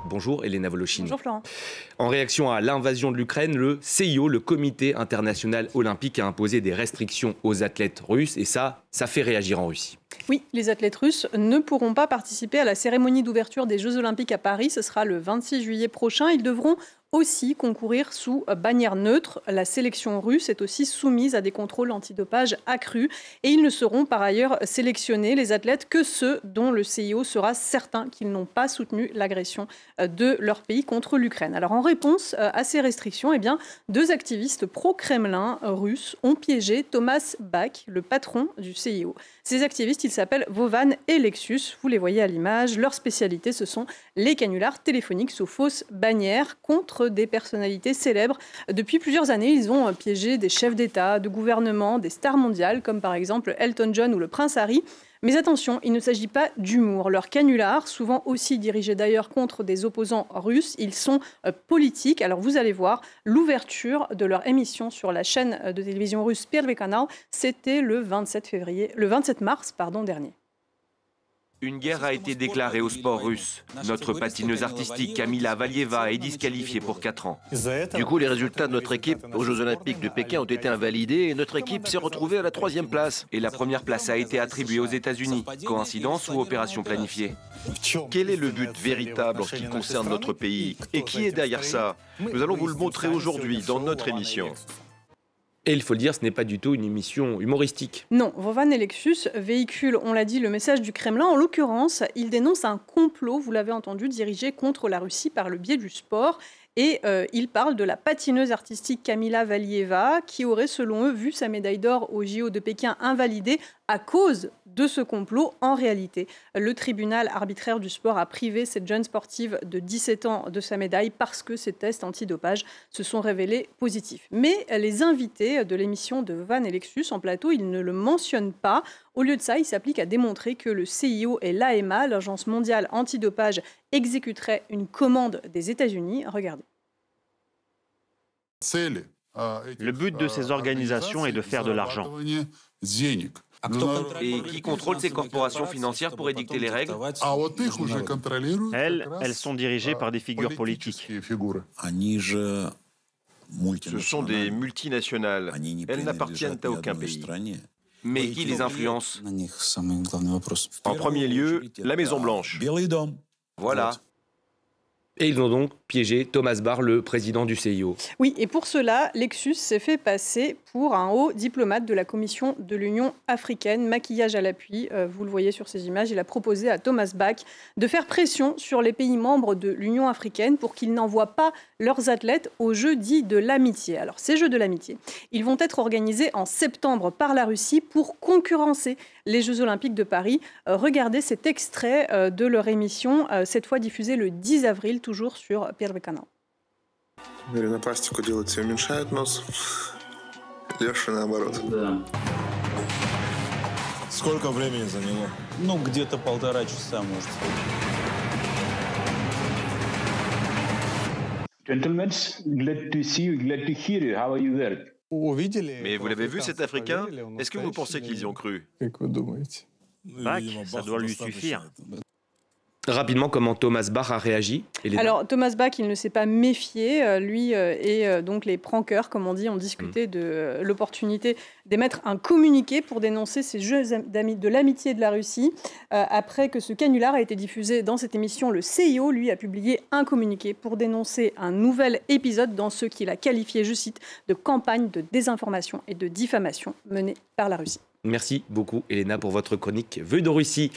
Bonjour Elena Voloshin. Bonjour Florent. En réaction à l'invasion de l'Ukraine, le CIO, le Comité international olympique, a imposé des restrictions aux athlètes russes et ça fait réagir en Russie. Oui, les athlètes russes ne pourront pas participer à la cérémonie d'ouverture des Jeux Olympiques à Paris. Ce sera le 26 juillet prochain. Ils devront aussi concourir sous bannière neutre. La sélection russe est aussi soumise à des contrôles antidopage accrus et ils ne seront par ailleurs sélectionnés, les athlètes, que ceux dont le CIO sera certain qu'ils n'ont pas soutenu l'agression de leur pays contre l'Ukraine. Alors en réponse à ces restrictions, deux activistes pro-Kremlin russes ont piégé Thomas Bach, le patron du CIO. Ces activistes, ils s'appellent Vovan et Lexus, vous les voyez à l'image. Leur spécialité, ce sont les canulars téléphoniques sous fausse bannière contre des personnalités célèbres. Depuis plusieurs années, ils ont piégé des chefs d'État, de gouvernement, des stars mondiales, comme par exemple Elton John ou le prince Harry. Mais attention, il ne s'agit pas d'humour. Leurs canulars, souvent aussi dirigés d'ailleurs contre des opposants russes, ils sont politiques. Alors vous allez voir, l'ouverture de leur émission sur la chaîne de télévision russe Первый канал, c'était le 27 mars dernier. Une guerre a été déclarée au sport russe. Notre patineuse artistique Kamila Valieva est disqualifiée pour 4 ans. Du coup, les résultats de notre équipe aux Jeux Olympiques de Pékin ont été invalidés et notre équipe s'est retrouvée à la 3e place. Et la première place a été attribuée aux États-Unis. Coïncidence ou opération planifiée? Quel est le but véritable en ce qui concerne notre pays? Et qui est derrière ça? Nous allons vous le montrer aujourd'hui dans notre émission. Et il faut le dire, ce n'est pas du tout une émission humoristique. Non, Vovan et Lexus véhiculent, on l'a dit, le message du Kremlin. En l'occurrence, ils dénoncent un complot, vous l'avez entendu, dirigé contre la Russie par le biais du sport. Et ils parlent de la patineuse artistique Kamila Valieva, qui aurait, selon eux, vu sa médaille d'or au JO de Pékin invalidée à cause de ce complot. En réalité, le tribunal arbitraire du sport a privé cette jeune sportive de 17 ans de sa médaille parce que ses tests antidopage se sont révélés positifs. Mais les invités de l'émission de Van et Lexus en plateau, ils ne le mentionnent pas. Au lieu de ça, ils s'appliquent à démontrer que le CIO et l'AMA, l'Agence mondiale antidopage, exécuteraient une commande des États-Unis. Regardez. Le but de ces organisations est de faire de l'argent. Et qui contrôle ces corporations financières pour édicter les règles? Elles sont dirigées par des figures politiques. Ce sont des multinationales. Elles n'appartiennent à aucun pays. Mais qui les influence? En premier lieu, la Maison-Blanche. Voilà. Et ils ont donc piégé Thomas Bach, le président du CIO. Oui, et pour cela, Lexus s'est fait passer pour un haut diplomate de la Commission de l'Union africaine. Maquillage à l'appui, vous le voyez sur ces images. Il a proposé à Thomas Bach de faire pression sur les pays membres de l'Union africaine pour qu'ils n'envoient pas leurs athlètes aux Jeux dits de l'amitié. Alors, ces Jeux de l'amitié, ils vont être organisés en septembre par la Russie pour concurrencer les Jeux Olympiques de Paris. Regardez cet extrait de leur émission, cette fois diffusée le 10 avril, toujours sur Первый канал. На пластику делается и уменьшает нос. Леша наоборот. Сколько времени заняло? Ну, где-то 1,5 часа, может. Gentlemen, glad to see you, glad to hear you. How are you there? Mais vous l'avez vu, cet Africain? Est-ce que vous pensez qu'ils y ont cru? Bach, ça doit lui suffire. Rapidement, comment Thomas Bach a réagi? Alors, Thomas Bach, il ne s'est pas méfié. Lui et donc les prankeurs, comme on dit, ont discuté de l'opportunité d'émettre un communiqué pour dénoncer ces Jeux de l'amitié de la Russie. Après que ce canular a été diffusé dans cette émission, le CIO, lui, a publié un communiqué pour dénoncer un nouvel épisode dans ce qu'il a qualifié, je cite, de campagne de désinformation et de diffamation menée par la Russie. Merci beaucoup, Elena, pour votre chronique Vue de Russie.